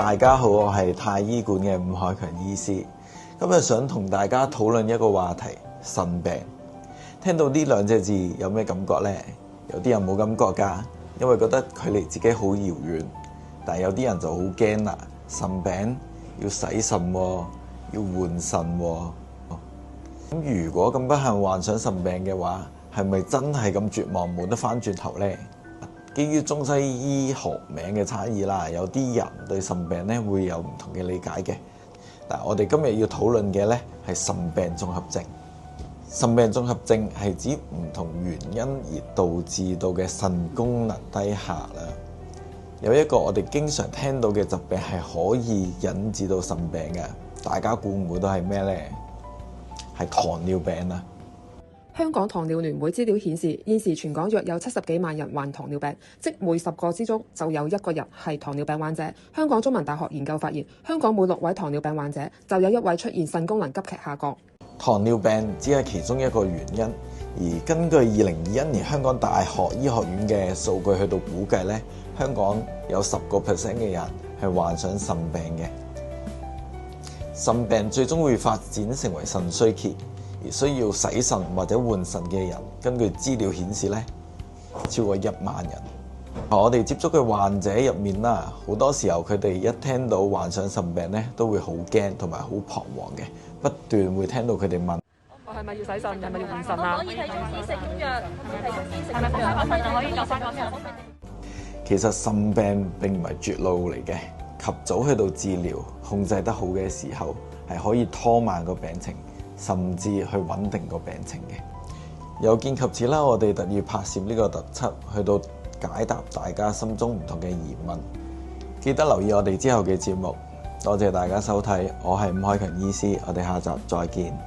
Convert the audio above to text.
大家好，我係太醫館嘅伍凱強醫師。今日想同大家討論一個話題：腎病。聽到呢兩隻字有咩感覺呢？有啲人冇感覺㗎，因為覺得距離自己好遙遠。但係有啲人就好驚啦，腎病要洗腎喎，要換腎喎。咁如果咁不幸患上腎病嘅話，係咪真係咁絕望冇得返轉頭呢？基於中西醫學名嘅差異啦，有啲人對腎病咧會有唔同嘅理解嘅。但係我哋今日要討論嘅咧係腎病綜合症。腎病綜合症係指唔同原因而導致到嘅腎功能低下啦。有一個我哋經常聽到嘅疾病係可以引致到腎病嘅，大家估唔估到係咩呢？係糖尿病啊！香港糖尿聯會資料顯示，現時全港約有70幾萬人患糖尿病，即每10個之中就有1個人係糖尿病患者。香港中文大學研究發現，香港每6位糖尿病患者就有1位出現腎功能急劇下降。糖尿病只係其中一個原因，而根據2021年香港大學醫學院嘅數據去到估計咧，香港有10% 嘅人係患上腎病嘅。腎病最終會發展成為腎衰竭，而需要洗腎或者換腎嘅人，根據資料顯示咧，超過1萬人。我哋接觸嘅患者入面啦，好多時候佢哋一聽到患上腎病咧，都會好驚同埋好彷徨嘅，不斷會聽到佢哋問：我係咪要洗腎？係咪要換腎啊？可以睇中醫食中藥，係咪放翻個腎就可以做翻個腎？其實腎病並唔係絕路嚟嘅，及早去到治療控制得好嘅時候，係可以拖慢個病情，甚至去穩定個病情嘅。有見及此啦，我哋特意拍攝呢個特輯，去到解答大家心中唔同嘅疑問。記得留意我哋之後嘅節目。多謝大家收睇，我係伍凱強醫師，我哋下集再見。